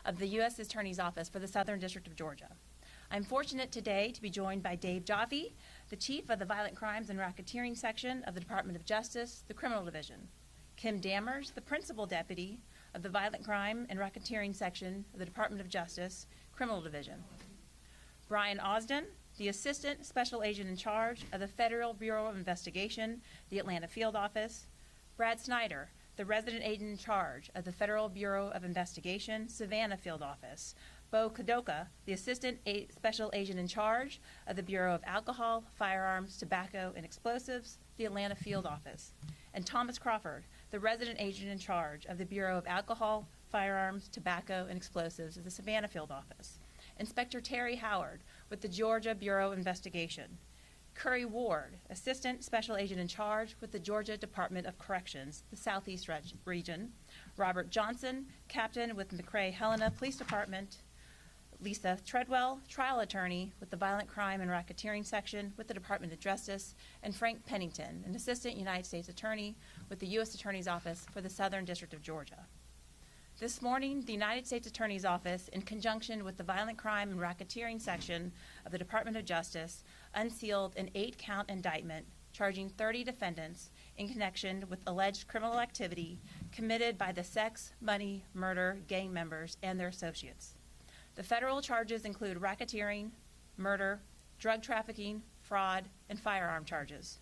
of the U.S. Attorney's Office for the Southern District of Georgia. I'm fortunate today to be joined by Dave Jaffe, the Chief of the Violent Crimes and Racketeering Section of the Department of Justice, the Criminal Division, Kim Dammers, the Principal Deputy of the Violent Crime and Racketeering Section of the Department of Justice, Criminal Division, Brian Osden, the Assistant Special Agent in Charge of the Federal Bureau of Investigation, the Atlanta Field Office, Brad Snyder, the Resident Agent in Charge of the Federal Bureau of Investigation, Savannah Field Office, Bo Kadoka, the Assistant Special Agent in Charge of the Bureau of Alcohol, Firearms, Tobacco, and Explosives, the Atlanta Field Office, and Thomas Crawford, the Resident Agent in Charge of the Bureau of Alcohol, Firearms, Tobacco, and Explosives of the Savannah Field Office, Inspector Terry Howard with the Georgia Bureau of Investigation, Curry Ward, Assistant Special Agent in Charge with the Georgia Department of Corrections, the Southeast Region, Robert Johnson, Captain with McRae Helena Police Department, Lisa Treadwell, Trial Attorney with the Violent Crime and Racketeering Section with the Department of Justice, and Frank Pennington, an Assistant United States Attorney with the U.S. Attorney's Office for the Southern District of Georgia. This morning, the United States Attorney's Office, in conjunction with the Violent Crime and Racketeering Section of the Department of Justice, unsealed an 8-count indictment charging 30 defendants in connection with alleged criminal activity committed by the sex, money, murder gang members and their associates. The federal charges include racketeering, murder, drug trafficking, fraud, and firearm charges.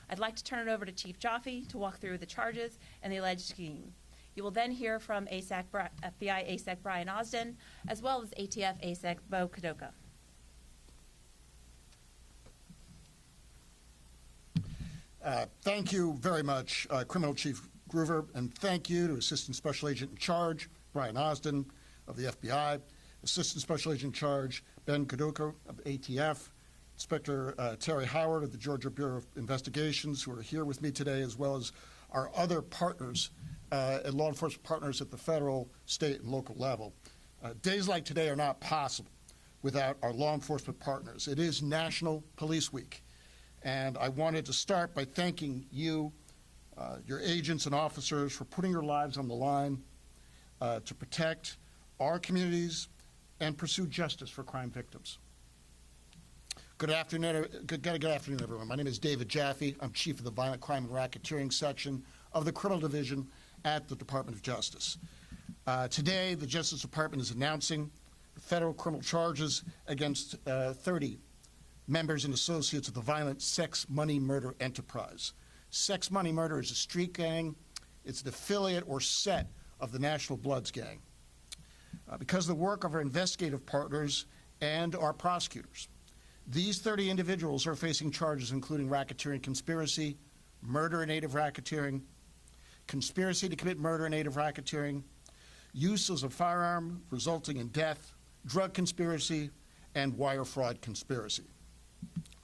I'd like to turn it over to Chief Jaffe to walk through the charges and the alleged scheme. You will then hear from FBI ASAC Brian Osden, as well as ATF ASAC Bo Kadoka. Thank you very much, Criminal Chief Groover, and thank you to Assistant Special Agent in Charge, Brian Osden of the FBI, Assistant Special Agent in Charge, Ben Kadoka of ATF, Inspector Terry Howard of the Georgia Bureau of Investigations, who are here with me today, as well as our other partners and law enforcement partners at the federal, state, and local level. Days like today are not possible without our law enforcement partners. It is National Police Week, and I wanted to start by thanking you, your agents and officers, for putting your lives on the line to protect our communities and pursue justice for crime victims. Good afternoon, everyone. My name is David Jaffe. I'm Chief of the Violent Crime and Racketeering Section of the Criminal Division at the Department of Justice. Today, the Justice Department is announcing federal criminal charges against 30 members and associates of the violent sex, money, murder enterprise. Sex, money, murder is a street gang. It's an affiliate or set of the National Bloods gang. Because of the work of our investigative partners and our prosecutors, these 30 individuals are facing charges including racketeering conspiracy, murder in aid of racketeering, conspiracy to commit murder in aid of racketeering, use of a firearm resulting in death, drug conspiracy, and wire fraud conspiracy.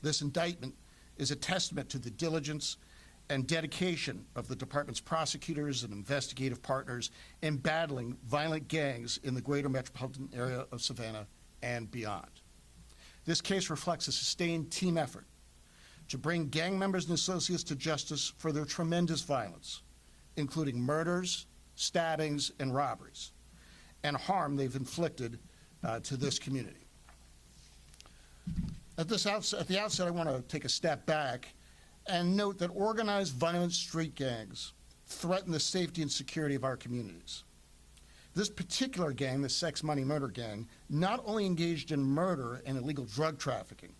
This indictment is a testament to the diligence and dedication of the department's prosecutors and investigative partners in battling violent gangs in the greater metropolitan area of Savannah and beyond. This case reflects a sustained team effort to bring gang members and associates to justice for their tremendous violence, including murders, stabbings, and robberies, and harm they've inflicted to this community. At the outset, I want to take a step back and note that organized violent street gangs threaten the safety and security of our communities. This particular gang, the Sex, Money, Murder gang, not only engaged in murder and illegal drug trafficking,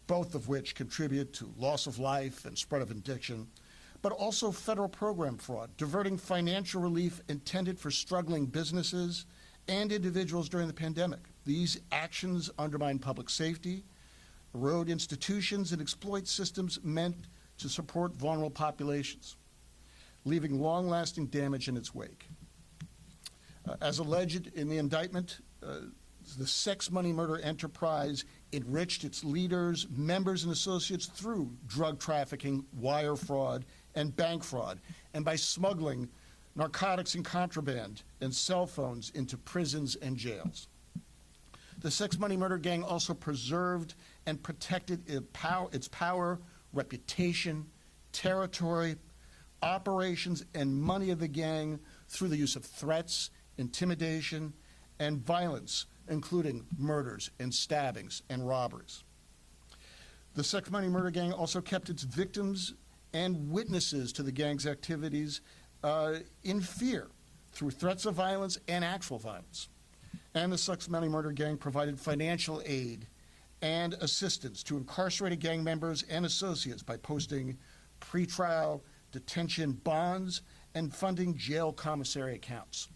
both of which contribute to loss of life and spread of addiction, but also federal program fraud, diverting financial relief intended for struggling businesses and individuals during the pandemic. These actions undermine public safety, erode institutions, and exploit systems meant to support vulnerable populations, leaving long-lasting damage in its wake. As alleged in the indictment, the sex, money, murder enterprise enriched its leaders, members, and associates through drug trafficking, wire fraud, and bank fraud, and by smuggling narcotics and contraband and cell phones into prisons and jails. The sex, money, murder gang also preserved and protected its power, reputation, territory, operations, and money of the gang through the use of threats, intimidation, and violence, including murders and stabbings and robberies. The Sex Money Murder Gang also kept its victims and witnesses to the gang's activities in fear through threats of violence and actual violence. And the Sex Money Murder Gang provided financial aid and assistance to incarcerated gang members and associates by posting pretrial detention bonds and funding jail commissary accounts.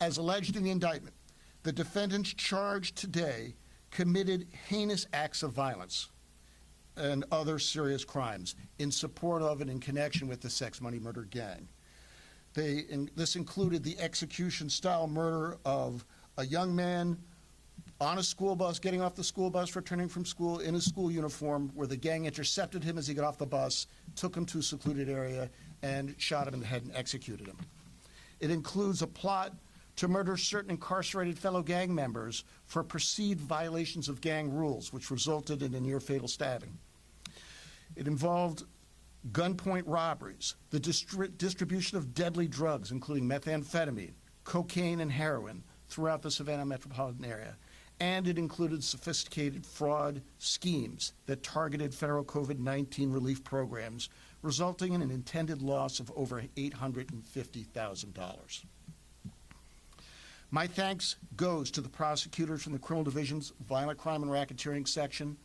As alleged in the indictment, the defendants charged today committed heinous acts of violence and other serious crimes in support of and in connection with the Sex Money Murder Gang. This included the execution-style murder of a young man on a school bus, getting off the school bus, returning from school in his school uniform, where the gang intercepted him as he got off the bus, took him to a secluded area, and shot him in the head and executed him. It includes a plot to murder certain incarcerated fellow gang members for perceived violations of gang rules, which resulted in a near-fatal stabbing. It involved gunpoint robberies, the distribution of deadly drugs, including methamphetamine, cocaine, and heroin throughout the Savannah metropolitan area. And it included sophisticated fraud schemes that targeted federal COVID-19 relief programs, resulting in an intended loss of over $850,000. My thanks goes to the prosecutors from the Criminal Division's Violent Crime and Racketeering Section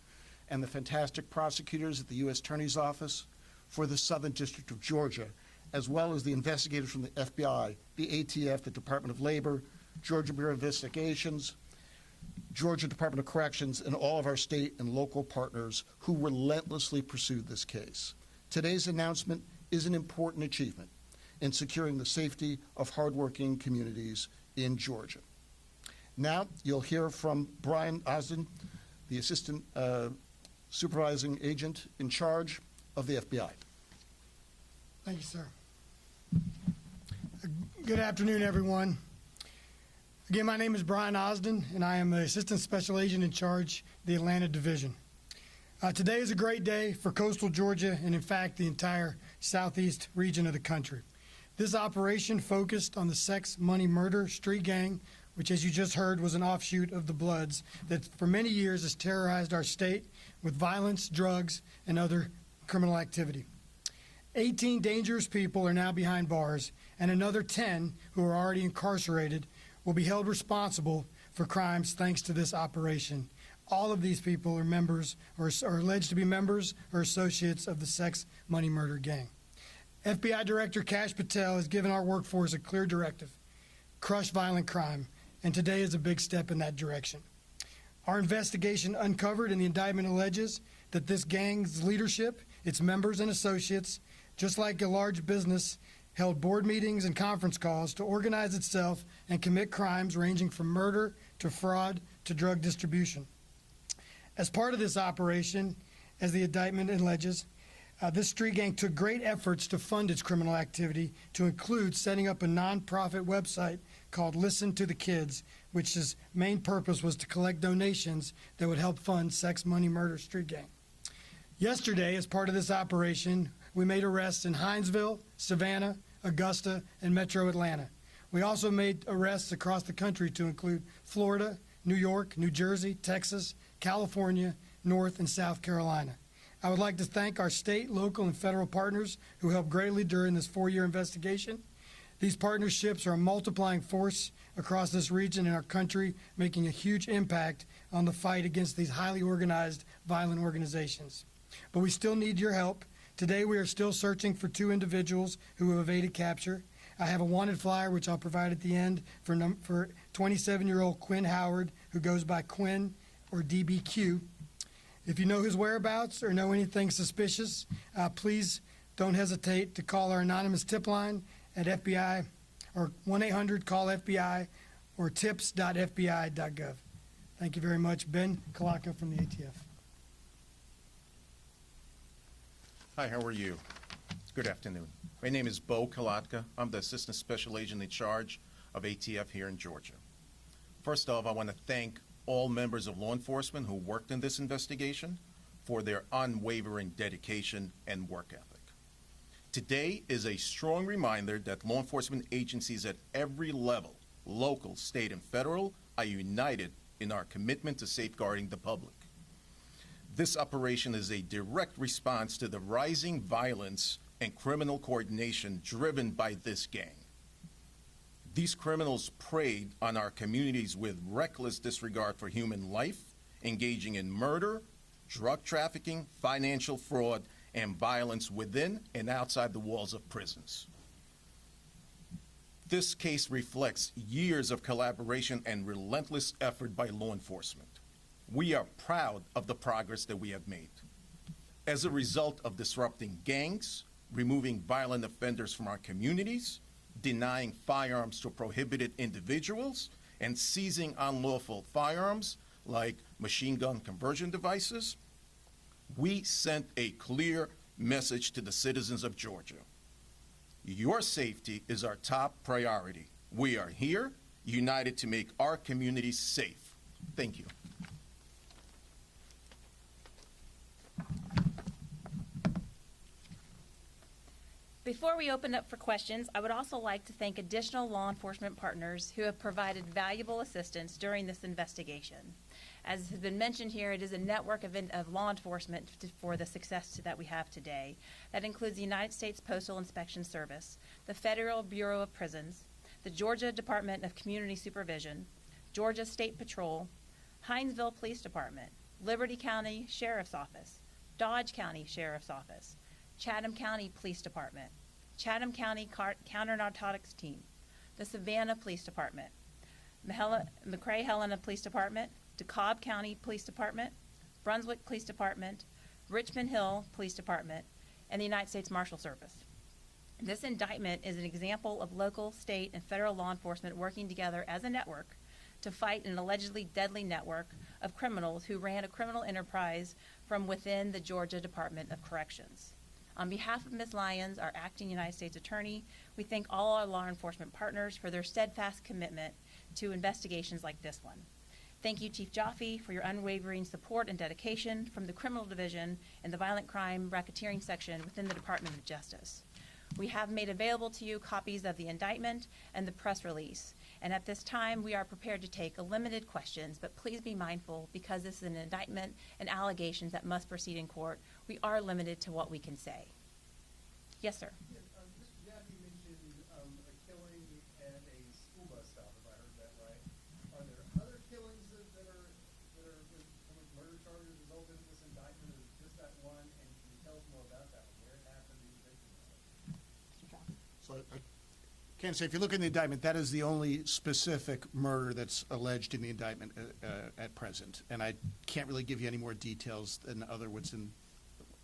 and the fantastic prosecutors at the U.S. Attorney's Office for the Southern District of Georgia, as well as the investigators from the FBI, the ATF, the Department of Labor, Georgia Bureau of Investigations, Georgia Department of Corrections, and all of our state and local partners who relentlessly pursued this case. Today's announcement is an important achievement in securing the safety of hardworking communities in Georgia. Now you'll hear from Brian Osden, the Assistant Supervising Agent in charge of the FBI. Thank you, sir. Good afternoon, everyone. Again, my name is Brian Osden, and I am the Assistant Special Agent in charge of the Atlanta Division. Today is a great day for coastal Georgia and, in fact, the entire southeast region of the country. This operation focused on the Sex Money Murder Street Gang, which, as you just heard, was an offshoot of the Bloods that for many years has terrorized our state with violence, drugs, and other criminal activity. 18 dangerous people are now behind bars, and another 10 who are already incarcerated will be held responsible for crimes thanks to this operation. All of these people are members or are alleged to be members or associates of the Sex Money Murder Gang. FBI Director Kash Patel has given our workforce a clear directive: crush violent crime, and today is a big step in that direction. Our investigation uncovered in the indictment alleges that this gang's leadership, its members and associates, just like a large business, held board meetings and conference calls to organize itself and commit crimes ranging from murder to fraud to drug distribution. As part of this operation, as the indictment alleges, this street gang took great efforts to fund its criminal activity, to include setting up a nonprofit website called Listen to the Kids, which its main purpose was to collect donations that would help fund Sex Money Murder Street Gang. Yesterday, as part of this operation, we made arrests in Hinesville, Savannah, Augusta, and Metro Atlanta. We also made arrests across the country to include Florida, New York, New Jersey, Texas, California, North and South Carolina. I would like to thank our state, local, and federal partners who helped greatly during this 4-year investigation. These partnerships are a multiplying force across this region and our country, making a huge impact on the fight against these highly organized, violent organizations. But we still need your help. Today we are still searching for 2 individuals who have evaded capture. I have a wanted flyer, which I'll provide at the end, for 27-year-old Quinn Howard, who goes by Quinn or DBQ. If you know his whereabouts or know anything suspicious, please don't hesitate to call our anonymous tip line at FBI or 1-800-CALL-FBI or tips.fbi.gov. Thank you very much. Ben Kalaka from the ATF. Hi, how are you? Good afternoon. My name is Bo Kalatka. I'm the Assistant Special Agent in charge of ATF here in Georgia. First off, I want to thank all members of law enforcement who worked in this investigation for their unwavering dedication and work ethic. Today is a strong reminder that law enforcement agencies at every level local, state, and federal, are united in our commitment to safeguarding the public. This operation is a direct response to the rising violence and criminal coordination driven by this gang. These criminals preyed on our communities with reckless disregard for human life, engaging in murder, drug trafficking, financial fraud, and violence within and outside the walls of prisons. This case reflects years of collaboration and relentless effort by law enforcement. We are proud of the progress that we have made. As a result of disrupting gangs, removing violent offenders from our communities, denying firearms to prohibited individuals, and seizing unlawful firearms like machine gun conversion devices, we sent a clear message to the citizens of Georgia. Your safety is our top priority. We are here, united to make our communities safe. Thank you. Before we open up for questions, I would also like to thank additional law enforcement partners who have provided valuable assistance during this investigation. As has been mentioned here, it is a network of law enforcement for the success that we have today. That includes the United States Postal Inspection Service, the Federal Bureau of Prisons, the Georgia Department of Community Supervision, Georgia State Patrol, Hinesville Police Department, Liberty County Sheriff's Office, Dodge County Sheriff's Office, Chatham County Police Department, Chatham County Counter-Narcotics Team, the Savannah Police Department, McRae-Helena Police Department, DeKalb County Police Department, Brunswick Police Department, Richmond Hill Police Department, and the United States Marshal Service. This indictment is an example of local, state, and federal law enforcement working together as a network to fight an allegedly deadly network of criminals who ran a criminal enterprise from within the Georgia Department of Corrections. On behalf of Ms. Lyons, our acting United States Attorney, we thank all our law enforcement partners for their steadfast commitment to investigations like this one. Thank you, Chief Jaffe, for your unwavering support and dedication from the Criminal Division and the Violent Crime Racketeering Section within the Department of Justice. We have made available to you copies of the indictment and the press release. And at this time, we are prepared to take limited questions, but please be mindful, because this is an indictment and allegations that must proceed in court, we are limited to what we can say. Yes, sir. Yes, Mr. Jaffe mentioned a killing at a school bus stop, if I heard that right. Are there other killings that are with murder charges resulted in this indictment, or is just that one? And can you tell us more about that one? Where it happened, who the victim was? So I can't say, if you look in the indictment, that is the only specific murder that's alleged in the indictment at present. And I can't really give you any more details than what's in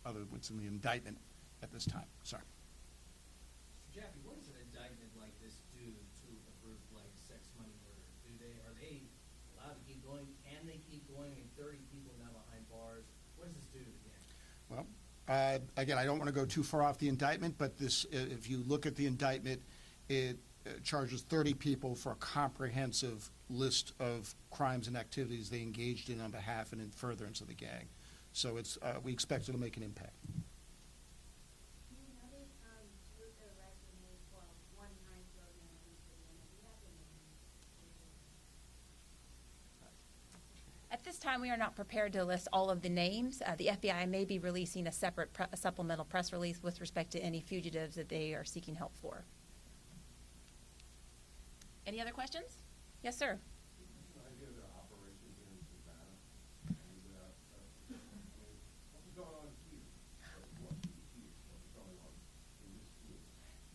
the indictment at this time. Sorry. Mr. Jaffe, what does an indictment like this do to a group like Sex Money Murder? Are they allowed to keep going? Can they keep going? And 30 people now behind bars. What does this do to the gang? Well, again, I don't want to go too far off the indictment, but this, if you look at the indictment, it charges 30 people for a comprehensive list of crimes and activities they engaged in on behalf and in furtherance of the gang. So it's, we expect it'll make an impact. At this time, we are not prepared to list all of the names. The FBI may be releasing a separate supplemental press release with respect to any fugitives that they are seeking help for. Any other questions? Yes, sir.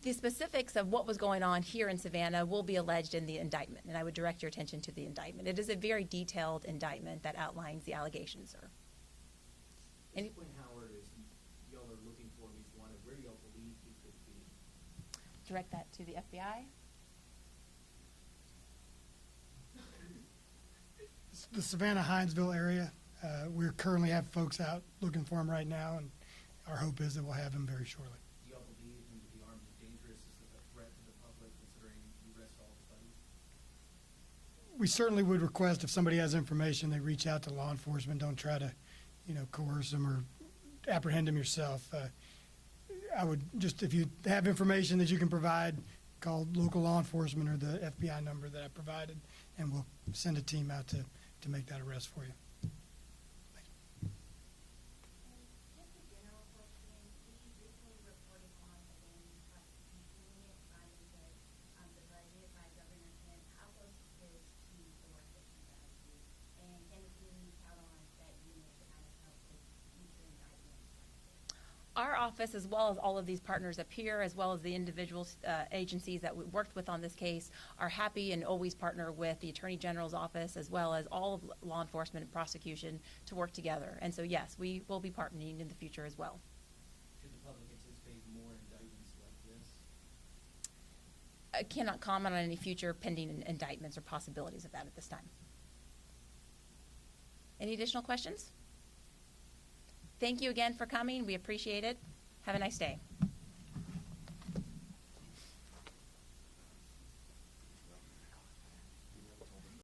The specifics of what was going on here in Savannah will be alleged in the indictment, and I would direct your attention to the indictment. It is a very detailed indictment that outlines the allegations, sir. At this point, Howard, is y'all are looking for him, he's wanted, where do y'all believe he could be? Direct that to the FBI. The Savannah-Hinesville area, we currently have folks out looking for him right now, and our hope is that we'll have him very shortly. Do y'all believe him to be armed and dangerous? Is this a threat to the public, considering you arrest all his buddies? We certainly would request, if somebody has information, they reach out to law enforcement. Don't try to, coerce them or apprehend them yourself. I would just, if you have information that you can provide, call local law enforcement or the FBI number that I provided, and we'll send a team out to make that arrest for you. Just a general question, we recently reported on a banning prosecution unit finding that the budget by Governor Kemp. How close is this to the work that you guys do? And can we count on that unit to kind of help with future indictments like this? Our office, as well as all of these partners up here, as well as the individual agencies that we worked with on this case, are happy and always partner with the Attorney General's office, as well as all of law enforcement and prosecution to work together. And so, yes, we will be partnering in the future as well. Should the public anticipate more indictments like this? I cannot comment on any future pending indictments or possibilities of that at this time. Any additional questions? Thank you again for coming. We appreciate it. Have a nice day.